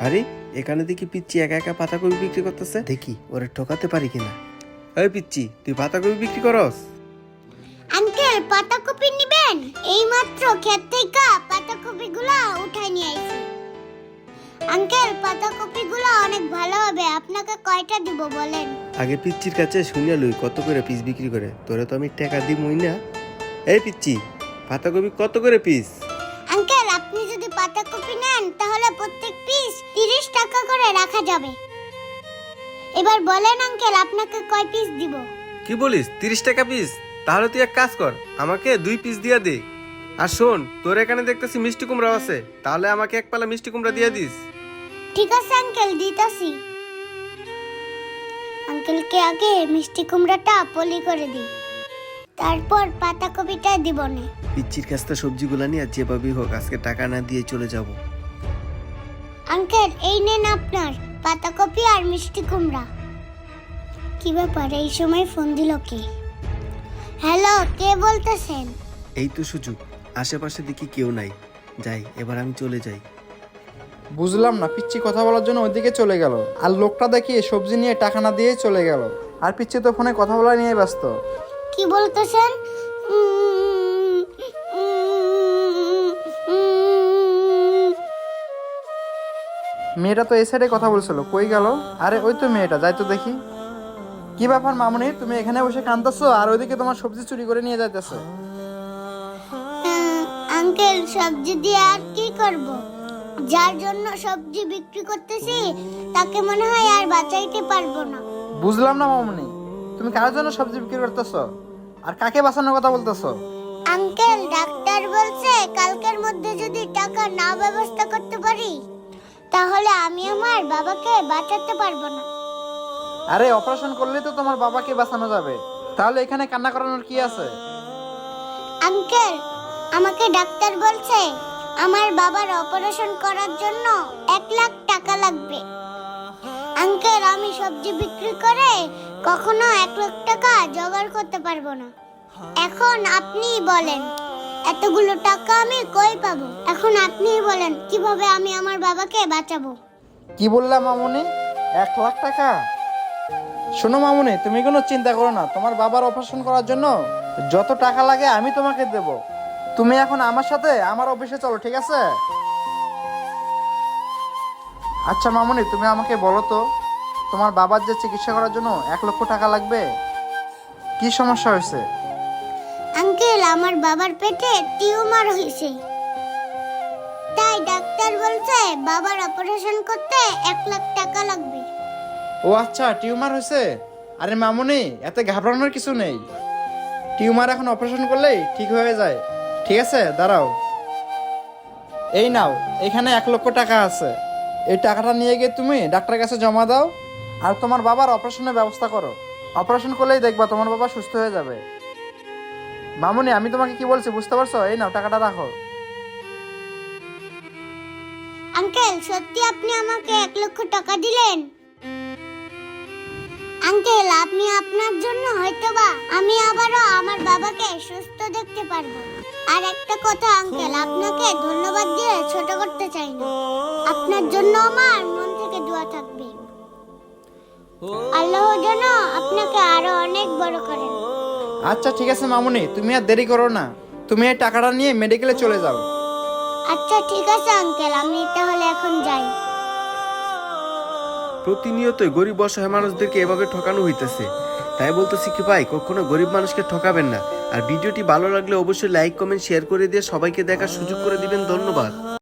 আরে এখানে দেখি পিচ্ছি একা একা পাতাকপি বিক্রি করতেছে, দেখি ওরে ঠকাতে পারি কিনা। এই পিচ্ছি, তুই পাতাকপি বিক্রি করস? আঙ্কেল পাতাকপি নেবেন? এইমাত্র ক্ষেত থেকে পাতাকপিগুলো উঠাই নিয়ে আইছি। আঙ্কেল পাতাকপিগুলো অনেক ভালো হবে, আপনাকে কয়টা দিব বলেন? আগে পিচ্চির কাছে শুনিয়া লই কত করে পিস বিক্রি করে, তোরে তো আমি টাকা দিমই না। এই পিচ্ছি, পাতাকপি কত করে পিস? আঙ্কেল আপনি যদি পাতাকপি নেন তাহলে প্রত্যেক পিস 30 টাকা করে রাখা যাবে। এবার বলেন আঙ্কেল আপনাকে কয় পিস দিব? কি বলিস, 30 টাকা পিস? তাহলে তুই এক কাজ কর, আমাকে 2 পিস দিয়া দে। আর শোন, তোর এখানে দেখতেছি মিষ্টি কুমড়া আছে, তাহলে আমাকে এক পালা মিষ্টি কুমড়া দিয়ে দিস। ঠিক আছে আঙ্কেল, দিতাছি। আঙ্কেলকে আগে মিষ্টি কুমড়াটা পলি করে দিই, তারপর পাতাকপিটা দিব না। পিচ্চির কাছ থেকে সবজিগুলা নিয়ে যেভাবেই হোক আজকে টাকা না দিয়ে চলে যাব। আঙ্কেল এই নেন আপনার পাতাকপি আর মিষ্টি কুমড়া। কি ব্যাপার, এই সময় ফোন দিল কে? হ্যালো, কে বলতেছেন? এই তো সুযোগ, আশেপাশে দেখি কেউ নাই, যাই এবার আমি চলে যাই। বুঝলাম না, পিচ্ছি কথা বলার জন্য ওইদিকে চলে গেল, আর লোকটা দেখি সবজি নিয়ে টাকা না দিয়ে চলে গেল, আর পিচ্ছি তো ফোনে কথা বলা নিয়ে ব্যস্ত। কি বলতেছেন? মেয়েটা তো এই সাইডে কথা বলছিল, কই গেল? আরে ওই তো মেয়েটা, যাই তো দেখি। কি ব্যাপার মামুনি, তুমি এখানে বসে কাঁদতেছো আর ওইদিকে তোমার সবজি চুরি করে নিয়ে যাইতেছে? আঙ্কেল সবজি দিয়ে আর কি করব? যার জন্য সবজি বিক্রি করতেছি তাকে মনে হয় আর বাঁচাইতে পারবো না। বুঝলাম না মামুনি, তুমি কার জন্য সবজি বিক্রি করতেছো আর কাকে বাঁচানোর কথা বলতেছো? আঙ্কেল ডাক্তার বলছে কালকের মধ্যে যদি টাকা না ব্যবস্থা করতে পারি তাহলে আমি আমার বাবাকে বাঁচাতে পারবো না। আরে অপারেশন করলে তো তোমার বাবাকে বাঁচানো যাবে, তাহলে এখানে কান্না করানোর কি আছে? আঙ্কেল আমাকে ডাক্তার বলছে আমার বাবার অপারেশন করার জন্য 1 লাখ টাকা লাগবে। আঙ্কেল আমি সবজি বিক্রি করে কখনো 1 লাখ টাকা জোগাড় করতে পারবো না। এখন আপনিই বলেন এতগুলো টাকা আমি কই পাবো? এখন আপনিই বলেন কিভাবে আমি আমার বাবাকে বাঁচাবো? কি বললাম মামুনি, 1 লাখ টাকা? শোনো মামুনি, তুমি কোনো চিন্তা করো না, তোমার বাবার অপারেশন করার জন্য যত টাকা লাগে আমি তোমাকে দেব। তুমি এখন আমার সাথে আমার অফিসে চলো, ঠিক আছে? আচ্ছা মামুনি, তুমি আমাকে বলো তো, তোমার বাবার যে চিকিৎসা করার জন্য 1 লক্ষ টাকা লাগবে, কি সমস্যা হয়েছে? আঙ্কেল আমার বাবার পেটে টিউমার হয়েছে, তাই ডাক্তার বলছে বাবার অপারেশন করতে 1 লাখ টাকা লাগবে। ও আচ্ছা, টিউমার হয়েছে? আরে মামুনি, এত ঘাবড়ানোর কিছু নেই, টিউমার এখন অপারেশন করলেই ঠিক হয়ে যায়। ঠিক আছে, দাঁড়াও, এই নাও, এখানে 1 লক্ষ টাকা আছে, এই টাকাটা নিয়ে গিয়ে তুমি ডাক্তারের কাছে জমা দাও আর তোমার বাবার অপারেশনের ব্যবস্থা করো। অপারেশন করলেই দেখবা তোমার বাবা সুস্থ হয়ে যাবে। মামুনি আমি তোমাকে কি বলছি বুঝতে পারছো? এই নাও, টাকাটা রাখো। আঙ্কেল সত্যি আপনি আমাকে 1 লক্ষ টাকা দিলেন? আঙ্কেল আপনি আপনার জন্য হয়তোবা আমি আবারও আমার বাবাকে সুস্থ দেখতে পারবো। আর একটা কথা আঙ্কেল, আপনাকে ধন্যবাদ দিয়ে ছোট করতে চাই না, আপনার জন্য আমার মন থেকে দোয়া থাকবে। আল্লাহ যেন আপনাকে আরো অনেক বড় করেন। আচ্ছা ঠিক আছে মামুনি, তুমি আর দেরি করো না, তুমি এই টাকাটা নিয়ে মেডিকেলে চলে যাও। আচ্ছা ঠিক আছে আঙ্কেল, আমি তাহলে এখন যাই। প্রতিনিয়তই গরিব অসহায় মানুষদেরকে এভাবে ঠকানো হইতেছে, তাই বলতেছি কি ভাই, কখনো গরিব মানুষকে ঠকাবেন না। আর ভিডিওটি ভালো লাগলে অবশ্যই লাইক কমেন্ট শেয়ার করে দিয়ে সবাইকে দেখার সুযোগ করে দিবেন। ধন্যবাদ।